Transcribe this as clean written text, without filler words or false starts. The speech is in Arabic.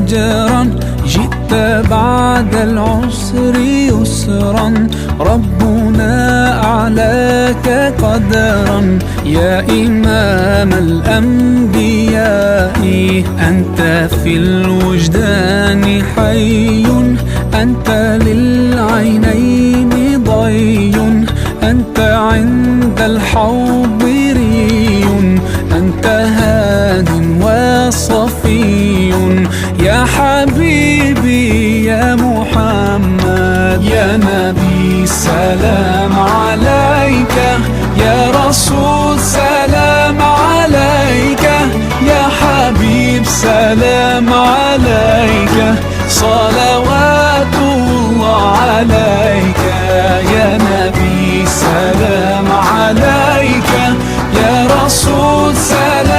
أجرا، جئت بعد العسر يسرا، ربنا أعلاك قدرا. يا إمام الأنبياء أنت في الوجدان حي، أنت للعينين ضي، أنت عند الحوض ري، أنت هاد وصفي. يا حبيبي يا محمد، يا نبي سلام عليك، يا رسول سلام عليك، يا حبيب سلام عليك، صلوات الله عليك.